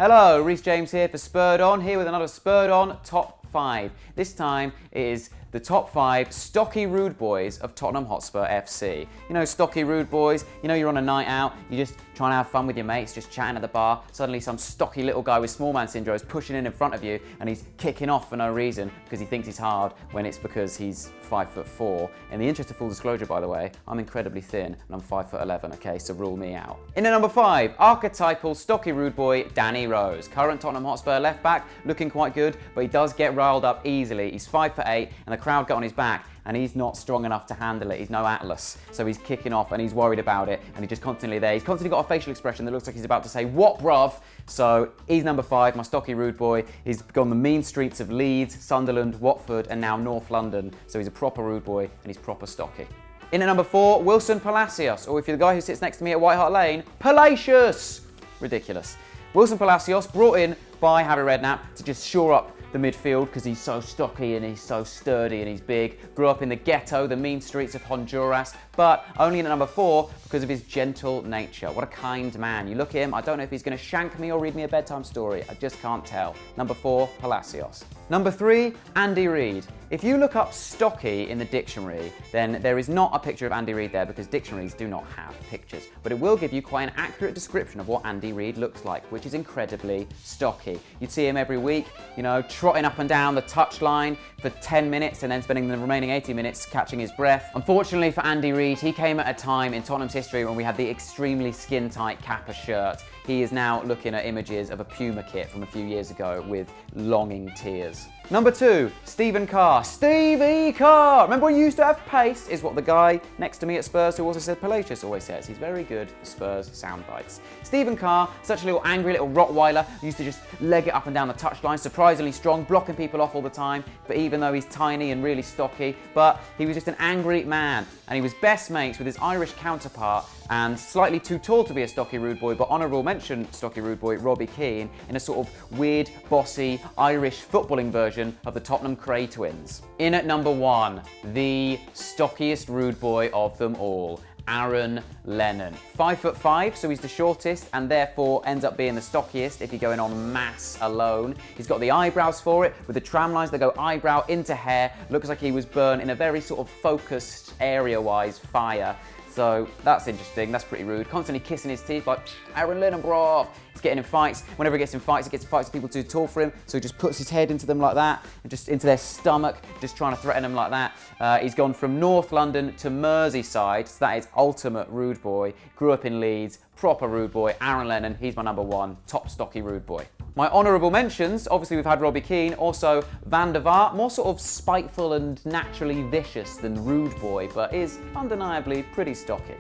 Hello, Rhys James here for Spurred On, here with another Spurred On Top 5. This time it is the top 5 Stocky Rudeboys of Tottenham Hotspur FC. You know, Stocky Rudeboys, you know you're on a night out, you're just trying to have fun with your mates, just chatting at the bar, suddenly some stocky little guy with small man syndrome is pushing in front of you and he's kicking off for no reason because he thinks he's hard when it's because he's 5'4". In the interest of full disclosure, by the way, I'm incredibly thin and I'm 5'11", okay, so rule me out. In at number 5, archetypal Stocky Rudeboy Danny Rose. Current Tottenham Hotspur left back, looking quite good, but he does get riled up easily. He's 5'8", and the crowd get on his back, and he's not strong enough to handle it. He's no Atlas, so he's kicking off and he's worried about it, and he's just constantly there. He's constantly got a facial expression that looks like he's about to say, "What, bruv?" So he's number 5, my Stocky Rude Boy. He's gone the mean streets of Leeds, Sunderland, Watford, and now North London. So he's a proper rude boy, and he's proper stocky. In at number 4, Wilson Palacios, or if you're the guy who sits next to me at White Hart Lane, Palacious. Ridiculous. Wilson Palacios, brought in by Harry Redknapp to just shore up the midfield because he's so stocky and he's so sturdy and he's big. Grew up in the ghetto, the mean streets of Honduras, but only in at number 4 because of his gentle nature. What a kind man. You look at him, I don't know if he's going to shank me or read me a bedtime story. I just can't tell. Number 4, Palacios. Number 3, Andy Reid. If you look up stocky in the dictionary, then there is not a picture of Andy Reid there because dictionaries do not have pictures. But it will give you quite an accurate description of what Andy Reid looks like, which is incredibly stocky. You'd see him every week, you know, trotting up and down the touchline for 10 minutes and then spending the remaining 80 minutes catching his breath. Unfortunately for Andy Reid, he came at a time in Tottenham's history when we had the extremely skin-tight Kappa shirt. He is now looking at images of a Puma kit from a few years ago with longing tears. Number 2, Stephen Carr. Stevie Carr! Remember when you used to have pace? Is what the guy next to me at Spurs who also said Palacious always says. He's very good for Spurs sound bites. Stephen Carr, such a little angry little Rottweiler, used to just leg it up and down the touchline, surprisingly strong, blocking people off all the time, but even though he's tiny and really stocky, but he was just an angry man, and he was best mates with his Irish counterpart and slightly too tall to be a Stocky Rude Boy, but honourable mention Stocky Rude Boy Robbie Keane in a sort of weird, bossy, Irish footballing version of the Tottenham Cray twins. In at number 1, the stockiest rude boy of them all, Aaron Lennon. 5'5", so he's the shortest and therefore ends up being the stockiest if you're going on mass alone. He's got the eyebrows for it, with the tram lines that go eyebrow into hair. Looks like he was burned in a very sort of focused, area-wise fire. So that's interesting, that's pretty rude. Constantly kissing his teeth like, Aaron Lennon, bro. He's getting in fights. Whenever he gets in fights with people too tall for him, so he just puts his head into them like that, and just into their stomach, just trying to threaten them like that. He's gone from North London to Merseyside, so that is ultimate rude boy. Grew up in Leeds, proper rude boy. Aaron Lennon, he's my number 1, top stocky rude boy. My honourable mentions, obviously we've had Robbie Keane, also Van der Vaart, more sort of spiteful and naturally vicious than rude boy, but is undeniably pretty stocky.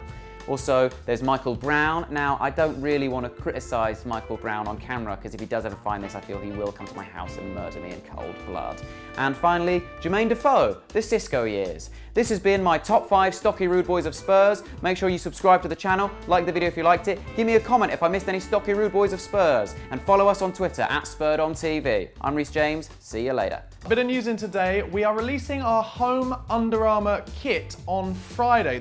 Also, there's Michael Brown. Now, I don't really want to criticise Michael Brown on camera because if he does ever find this, I feel he will come to my house and murder me in cold blood. And finally, Jermaine Defoe, the Cisco years. This has been my top 5 stocky rude boys of Spurs. Make sure you subscribe to the channel, like the video if you liked it, give me a comment if I missed any stocky rude boys of Spurs, and follow us on Twitter at SpurredOnTV. I'm Rhys James, see you later. Bit of news in today, we are releasing our home Under Armour kit on Friday.